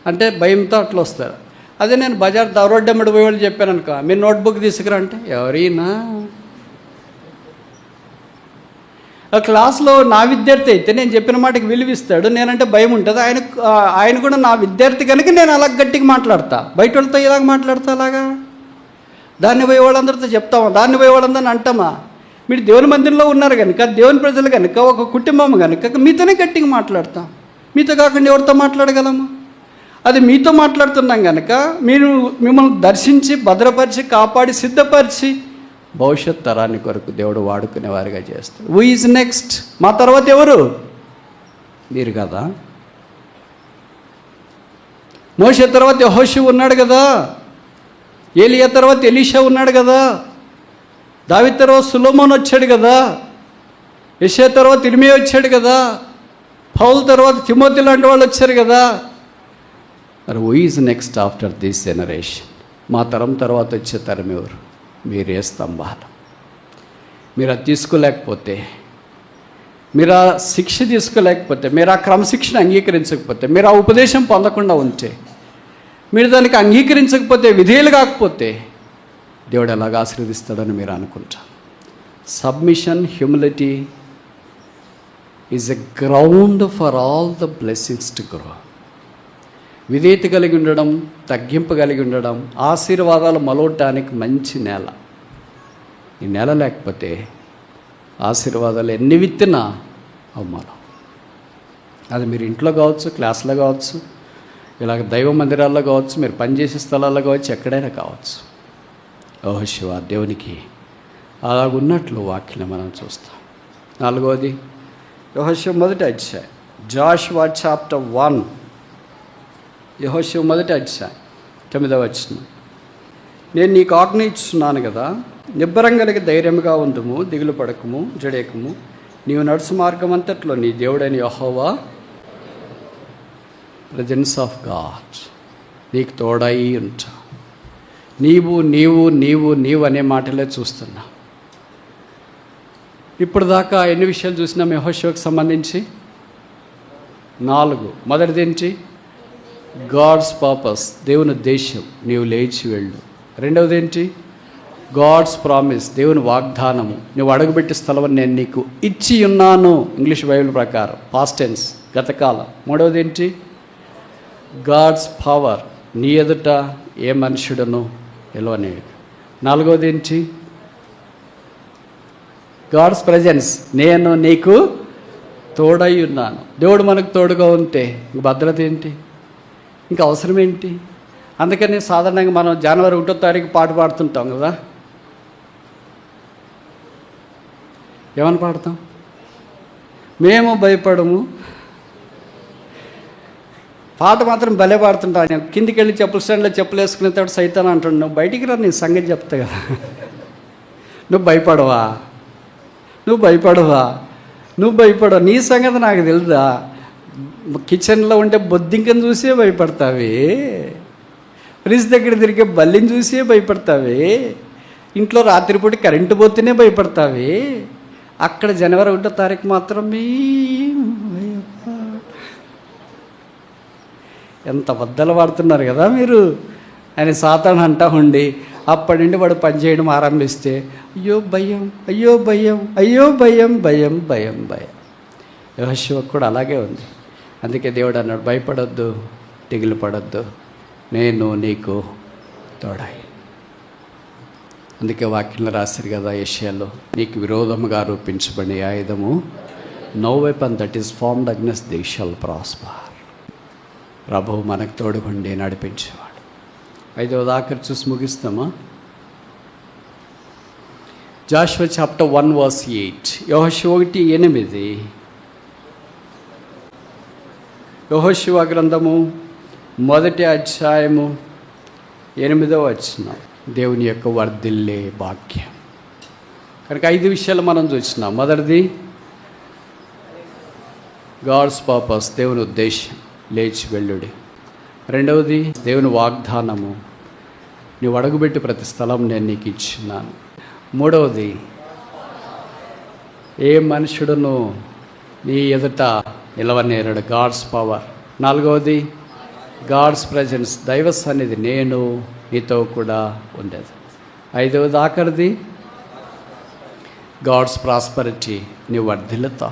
అంటే భయంతో అట్లా వస్తారు. అదే నేను బజార్ దౌరోడ్డమ్మడి పోయి వాళ్ళు చెప్పాను అనుకో, మీరు నోట్బుక్ తీసుకురా అంటే ఎవరైనా. ఆ క్లాస్లో నా విద్యార్థి అయితే నేను చెప్పిన మాటకి విలువిస్తాడు, నేనంటే భయం ఉంటుంది. ఆయన కూడా నా విద్యార్థి కనుక నేను అలా గట్టిగా మాట్లాడతా. బయట వాళ్ళతో ఇలాగ మాట్లాడతా అలాగా. దాన్ని పోయే వాళ్ళందరితో చెప్తామా? దాన్ని పోయే వాళ్ళందరిని అంటామా? మీరు దేవుని మందిరంలో ఉన్నారు కనుక, దేవుని ప్రజలు కనుక, ఒక కుటుంబం కనుక మీతోనే గట్టిగా మాట్లాడతాం. మీతో కాకుండా ఎవరితో మాట్లాడగలము? అది మీతో మాట్లాడుతున్నాం కనుక మీరు మిమ్మల్ని దర్శించి భద్రపరిచి కాపాడి సిద్ధపరిచి భవిష్యత్ తరాన్ని కొరకు దేవుడు వాడుకునేవారిగా చేస్తాడు. Who is next? మా తర్వాత ఎవరు? మీరు కదా. మోషే తర్వాత యెహోషువ ఉన్నాడు కదా, ఏలియా తర్వాత ఎలీషా ఉన్నాడు కదా, దావీదు తర్వాత సొలొమోను వచ్చాడు కదా, యెషయా తర్వాత ఇర్మీయా వచ్చాడు కదా, పౌలు తర్వాత తిమోతి లాంటి వాళ్ళు వచ్చారు కదా. మరి who is next after this generation? మా తరం తర్వాత వచ్చే తరం ఎవరు? మీరే స్తంభాలు. మీరు అది తీసుకోలేకపోతే, మీరు ఆ శిక్ష తీసుకోలేకపోతే, మీరు ఆ క్రమశిక్షణ అంగీకరించకపోతే, మీరు ఆ ఉపదేశం పొందకుండా ఉంటే, మీరు దానికి అంగీకరించకపోతే, విధేయులు కాకపోతే దేవుడు ఎలాగ ఆశీర్వదిస్తాడని మీరు అనుకుంటారు. Submission, humility is a ground for all the blessings to grow. విధేయత కలిగి ఉండడం, తగ్గింపు కలిగి ఉండడం, ఆశీర్వాదాలు మలవటానికి మంచి నేల. ఈ నేల లేకపోతే ఆశీర్వాదాలు ఎన్ని విత్తినా అవ్వమాలం. అది మీరు ఇంట్లో కావచ్చు, క్లాసులో కావచ్చు, ఇలాగ దైవ మందిరాల్లో కావచ్చు, మీరు పనిచేసే స్థలాల్లో కావచ్చు, ఎక్కడైనా కావచ్చు. యెహోషువ దేవునికి అలాగున్నట్లు వాక్యం మనం చూస్తాం. 4వది యెహోషువ 1వ అధ్యాయం, జాషువా చాప్టర్ 1. యెహోషువ 1వ అధ్యాయం 9వ వచనం. నేను నీకు ఆజ్ఞ ఇస్తున్నాను కదా, నిబ్బరం కలిగి ధైర్యంగా ఉండుము, దిగులు పడకము, జడేకము. నీవు నడుచు మార్గం అంతట్లో నీ దేవుడైన యెహోవా, ప్రెజెన్స్ ఆఫ్ గాడ్, నీకు తోడై ఉంటా. నీవు నీవు నీవు నీవు అనే మాటలే చూస్తున్నా. ఇప్పుడు దాకా ఎన్ని విషయాలు చూసినాం యెహోషువకు సంబంధించి? 4. మొదటిది ఏంటి? గాడ్స్ పర్పస్, దేవుని ఉద్దేశం, నీవు లేచి వెళ్ళు. రెండవది ఏంటి? గాడ్స్ ప్రామిస్, దేవుని వాగ్దానము, నువ్వు అడుగుపెట్టే స్థలం నేను నీకు ఇచ్చి ఉన్నాను, ఇంగ్లీష్ బైబిల్ ప్రకారం, పాస్ట్ టెన్స్, గతకాలం. మూడవది ఏంటి? గాడ్స్ పవర్, నీ ఎదుట ఏ మనుషుడను ఎలవనేడు. 4వది ఏంటి? గాడ్స్ ప్రజెన్స్, నేను నీకు తోడై ఉన్నాను. దేవుడు మనకు తోడుగా ఉంటే ఇంక భద్రత ఏంటి, ఇంకా అవసరం ఏంటి? అందుకని సాధారణంగా మనం జనవరి 1వ తారీఖు పాట పాడుతుంటాం కదా. ఏమని పాడతాం? మేము భయపడము. పాట మాత్రం భలే పాడుతుంటా. నేను కిందికి వెళ్ళి చెప్పుల స్టాండ్లో చెప్పులు వేసుకునేటప్పుడు సైతాన్ అంటాడు, నువ్వు బయటికి రా, నీ సంగతి చెప్తా కదా. నువ్వు భయపడవా? నువ్వు భయపడవా? నువ్వు భయపడవు, నీ సంగతి నాకు తెలుదా? కిచెన్లో ఉంటే బొద్దింకను చూసే భయపడతావే, ఫ్రిడ్జ్ దగ్గర తిరిగే బల్లిని చూసే భయపడతావే, ఇంట్లో రాత్రిపూట కరెంటు పోతేనే భయపడతావే. అక్కడ జనవరి 1వ తారీఖు మాత్రం ఎంత బద్దలు వాడుతున్నారు కదా మీరు. అని సాతాను అంటా ఉండి అప్పటి నుండి వాడు పనిచేయడం ఆరంభిస్తే అయ్యో భయం, అయ్యో భయం, అయ్యో భయం, భయం, భయం, భయం. యెహోషువకు కూడా అలాగే ఉంది. అందుకే దేవుడు అన్నాడు, భయపడొద్దు, దిగులు పడొద్దు, నేను నీకు తోడై. అందుకే వాక్యంలో రాశారు కదా యెషయాలో, నీకు విరోధముగా రూపించబడి ఆయుధము no weapon that is formed against thee shall prosper. ప్రభువు మనకు తోడుగుండి నడిపించేవాడు. 5వ దాకరు చూసి ముగిస్తామా? జాషువా చాప్టర్ 1:8. యెహోషువ 1:8. యెహోషువ గ్రంథము 1వ అధ్యాయము 8వ వచనం. దేవుని యొక్క వర్ధిల్లే వాక్యం. కనుక 5 విషయాలు మనం చూసినాం. మొదటిది గాడ్స్ పర్పస్, దేవుని ఉద్దేశం, లేచి వెళ్ళుడి. రెండవది దేవుని వాగ్దానము, నీవు అడుగుపెట్టి ప్రతి స్థలం నేను నీకు ఇచ్చినాను. మూడవది ఏ మనుషుడును నీ ఎదుట నిలవనేరడు, గాడ్స్ పవర్. నాలుగవది గాడ్స్ ప్రజెన్స్, దైవ సన్నిధి, నేను నీతో కూడా ఉండేది. 5వది ఆఖరిది గాడ్స్ ప్రాస్పరిటీ, నీ వర్ధిల్లత.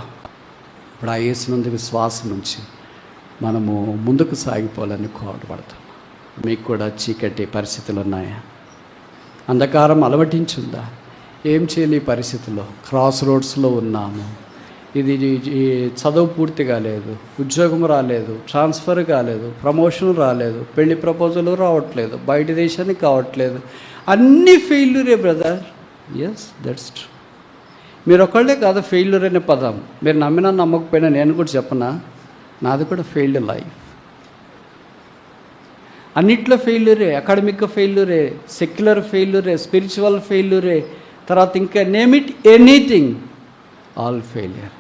ఇప్పుడు ఆ యేసునందు విశ్వాసం నుంచి మనము ముందుకు సాగిపోవాలని కోరపడతాం. మీకు కూడా చీకటి పరిస్థితులు ఉన్నాయా? అంధకారం అలవటించుందా? ఏం చేయాలి ఈ పరిస్థితుల్లో? క్రాస్ రోడ్స్లో ఉన్నాము. ఇది చదువు పూర్తి కాలేదు, ఉద్యోగం రాలేదు, ట్రాన్స్ఫర్ కాలేదు, ప్రమోషన్ రాలేదు, పెళ్లి ప్రపోజల్ రావట్లేదు, బయట దేశానికి కావట్లేదు, అన్నీ ఫెయిల్యూరే బ్రదర్. Yes, that's true. మీరు ఒకళ్ళే కాదు ఫెయిల్యూర్ అనే పదం. మీరు నమ్మినా నమ్మకపోయినా నేను కూడా చెప్పనా, నాది కూడా ఫెయిల్డ్ లైఫ్. అన్నిట్లో ఫెయిల్యూరే, అకాడమిక్ ఫెయిల్యూరే, సెక్యులర్ ఫెయిల్యూరే, స్పిరిచువల్ ఫెయిల్యూరే, తర్వాత ఇంకా name it anything, all failure.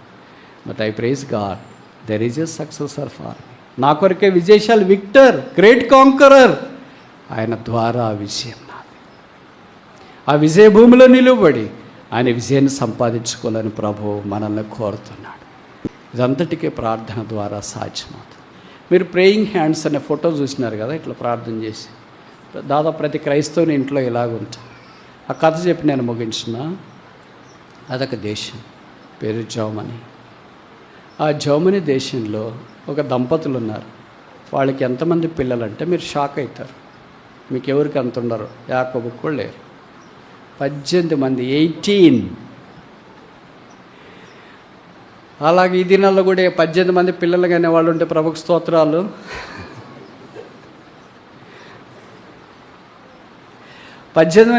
But I praise God, there is a successor for me. నా కొరకే విజయశాలి, విక్టర్, గ్రేట్ కాంకరర్, ఆయన ద్వారా విజయం నాది. ఆ విజయ భూమిలో నిలువబడి ఆయన విజయాన్ని సంపాదించుకోవాలని ప్రభువు మనల్ని కోరుతున్నాడు. ఇదంతటికీ ప్రార్థన ద్వారా సాధ్యమవుతుంది. మీరు ప్రేయింగ్ హ్యాండ్స్ అనే ఫోటో చూసినారు కదా, ఇట్లా ప్రార్థన చేసి. దాదాపు ప్రతి క్రైస్తవుని ఇంట్లో ఇలాగుంటుంది. ఆ కథ చెప్పి నేను ముగించిన. అదొక దేశం, పేరు జర్మనీ. ఆ జర్మనీ దేశంలో ఒక దంపతులు ఉన్నారు. వాళ్ళకి ఎంతమంది పిల్లలంటే మీరు షాక్ అవుతారు. మీకు ఎవరికి అంత ఉండరు, యాకోబుకు కూడా లేరు. 18 మంది, 18. అలాగే ఈ దినాల్లో కూడా 18 మంది పిల్లలు కానీ వాళ్ళు ఉంటే ప్రభుకు స్తోత్రాలు.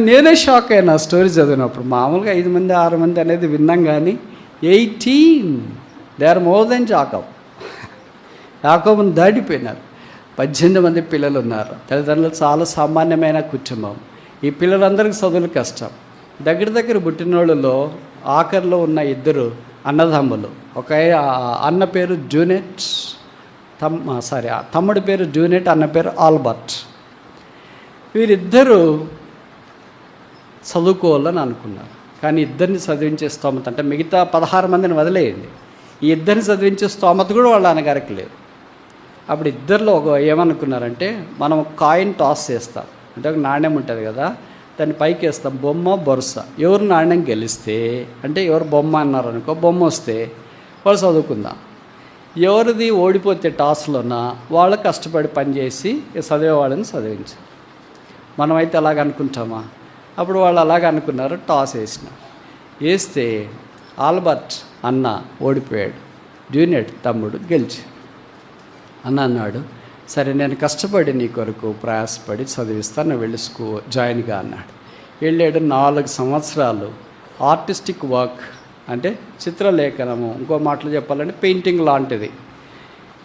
నేనే షాక్ అయినా స్టోరీ చదివినప్పుడు. మామూలుగా 5 మంది 6 మంది అనేది విన్నాం, కానీ 18, they are more than Jacob. యాకోబుని దాటిపోయినారు. 18 మంది పిల్లలు ఉన్నారు. తల్లిదండ్రులు చాలా సామాన్యమైన కుటుంబం. ఈ పిల్లలందరికీ చదువులు కష్టం. దగ్గర పుట్టినోళ్ళలో ఆఖరిలో ఉన్న 2 అన్నదమ్ములు. ఒక అన్న పేరు జూనెట్, తమ్ముడి పేరు జూనెట్, అన్న పేరు ఆల్బర్ట్. వీరిద్దరూ చదువుకోవాలని అనుకున్నారు. కానీ ఇద్దరిని చదివించే స్తోమత, అంటే మిగతా 16 మందిని వదిలేయండి, ఈ ఇద్దరిని చదివించే స్తోమత కూడా వాళ్ళ నాన్నగారికి లేదు. అప్పుడు ఇద్దరిలో ఏమనుకున్నారంటే, మనం కాయిన్ టాస్ చేస్తాం. అంటే ఒక నాణ్యం ఉంటుంది కదా, దాన్ని పైకి వేస్తాం, బొమ్మ బొరుస. ఎవరు నాణ్యం గెలిస్తే, అంటే ఎవరు బొమ్మ అన్నారనుకో, బొమ్మ వస్తే వాళ్ళు చదువుకుందాం. ఎవరిది ఓడిపోతే టాస్లోన వాళ్ళు కష్టపడి పనిచేసి చదివేవాళ్ళని చదివించారు. మనమైతే అలాగ అనుకుంటామా? అప్పుడు వాళ్ళు అలాగ అనుకున్నారు. టాస్ వేస్తే ఆల్బర్ట్ అన్న ఓడిపోయాడు, జూనియర్ తమ్ముడు గెలిచి. అన్న అన్నాడు, సరే నేను కష్టపడి నీ కొరకు ప్రయాసపడి చదివిస్తాను, వెళ్ళి జాయిన్గా అన్నాడు. వెళ్ళాడు. 4 సంవత్సరాలు ఆర్టిస్టిక్ వర్క్, అంటే చిత్రలేఖనము, ఇంకో మాటలు చెప్పాలంటే పెయింటింగ్ లాంటిది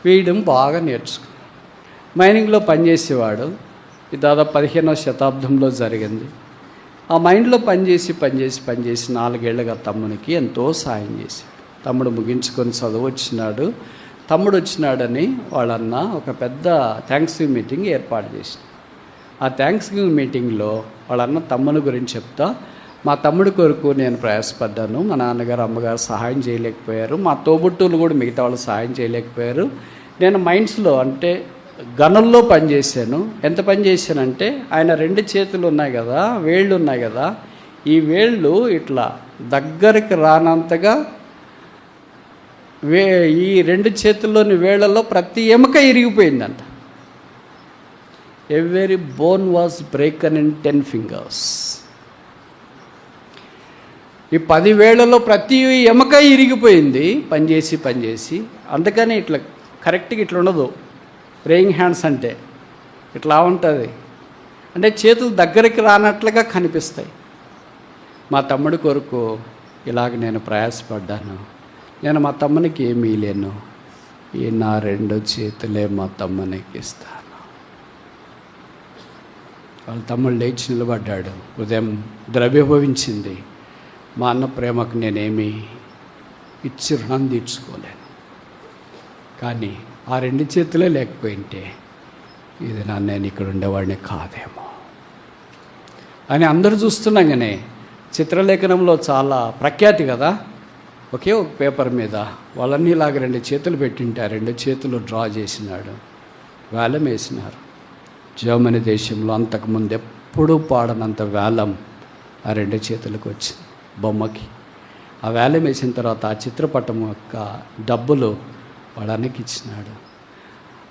వేయడం బాగా నేర్చుకున్నాడు. మైనింగ్లో పనిచేసేవాడు. ఇది దాదాపు 15వ శతాబ్దంలో జరిగింది. ఆ మైండ్లో పనిచేసి 4 ఏళ్ళుగా తమ్మునికి ఎంతో సాయం చేశాడు. తమ్ముడు ముగించుకొని చదువు వచ్చినాడు. తమ్ముడు వచ్చినాడని వాళ్ళన్న ఒక పెద్ద థ్యాంక్స్ గివింగ్ మీటింగ్ ఏర్పాటు చేసింది. ఆ థ్యాంక్స్ గివింగ్ మీటింగ్లో వాళ్ళన్న తమ్ముని గురించి చెప్తా, మా తమ్ముడి కొరకు నేను ప్రయాసపడ్డాను, మా నాన్నగారు అమ్మగారు సహాయం చేయలేకపోయారు, మా తోబుట్టువులు కూడా మిగతా వాళ్ళు సహాయం చేయలేకపోయారు. నేను మైండ్స్లో, అంటే గనుల్లో పనిచేశాను. ఎంత పని చేశానంటే, ఆయన 2 చేతులు ఉన్నాయి కదా, వేళ్ళు ఉన్నాయి కదా, ఈ వేళ్ళు ఇట్లా దగ్గరికి రానంతగా ఈ 2 చేతుల్లోని వేళ్లలో ప్రతి ఎముక ఇరిగిపోయిందంట. Every bone was broken in 10 fingers. ఈ 10 వేళ్లలో ప్రతి ఎముక ఇరిగిపోయింది పనిచేసి. అందుకని ఇట్లా కరెక్ట్గా ఇట్లా ఉండదు. ప్రేయింగ్ హ్యాండ్స్ అంటే ఇట్లా ఉంటుంది, అంటే చేతులు దగ్గరికి రానట్లుగా కనిపిస్తాయి. మా తమ్ముడి కొరకు ఇలాగ నేను ప్రయాసపడ్డాను. నేను మా తమ్మునికి ఏమీ లేను, ఈ నా 2 చేతులే మా తమ్మునికి ఇస్తాను. వాళ్ళ తమ్ముడు లేచి నిలబడ్డాడు. ఉదయం ద్రవ్యభవించింది. మా అన్న ప్రేమకు నేనేమి ఇచ్చి రుణం తీర్చుకోలేను. కానీ ఆ 2 చేతులే లేకపోయింటే ఇది నేను ఇక్కడ ఉండేవాడిని కాదేమో అని అందరూ చూస్తున్నాగానే, చిత్రలేఖనంలో చాలా ప్రఖ్యాతి కదా, ఒకే ఒక పేపర్ మీద వాళ్ళన్నీ ఇలాగ 2 చేతులు పెట్టింటే ఆ 2 చేతులు డ్రా చేసినాడు, వేలం వేసినారు. జర్మనీ దేశంలో అంతకుముందు ఎప్పుడూ పాడనంత వేలం ఆ 2 చేతులకు వచ్చింది బొమ్మకి. ఆ వేలం వేసిన తర్వాత ఆ చిత్రపటం యొక్క డబ్బులు వాడు అన్నకి ఇచ్చినాడు.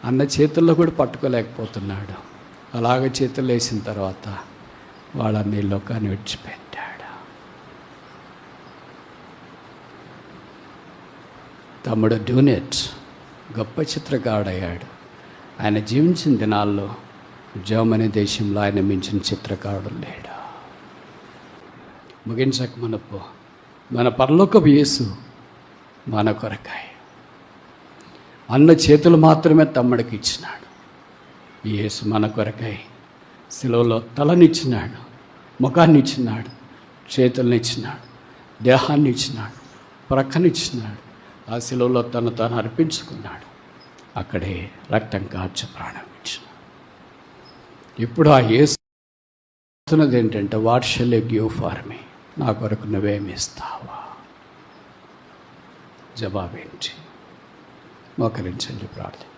అన్న చేతుల్లో కూడా పట్టుకోలేకపోతున్నాడు. అలాగ చేతులు వేసిన తర్వాత వాళ్ళని లోకాన్ని విడిచిపెట్టాడు. తమ్ముడు డ్యూనెట్ గొప్ప చిత్రకారుడయ్యాడు. ఆయన జీవించిన దినాల్లో జర్మనీ దేశంలో ఆయన మించిన చిత్రకారుడు లేడు. ముగించక మనపు మన పరలోకపు యేసు మన కొరకాయ అన్న చేతులు మాత్రమే తమ్ముడికి ఇచ్చినాడు. యేసు మన కొరకై శిలువలో తలనిచ్చినాడు, ముఖాన్ని ఇచ్చినాడు, చేతుల్ని ఇచ్చినాడు, దేహాన్ని ఇచ్చినాడు, ప్రక్కనిచ్చినాడు. ఆ శిలువలో తాను అర్పించుకున్నాడు. అక్కడే రక్తం కార్చి ప్రాణం ఇచ్చినాడు. ఇప్పుడు ఆ యేసు ఏంటంటే, what shall you give for me, నా కొరకు నువ్వేమి ఇస్తావా? జవాబేంటి? మోకరించండి, ప్రార్థన.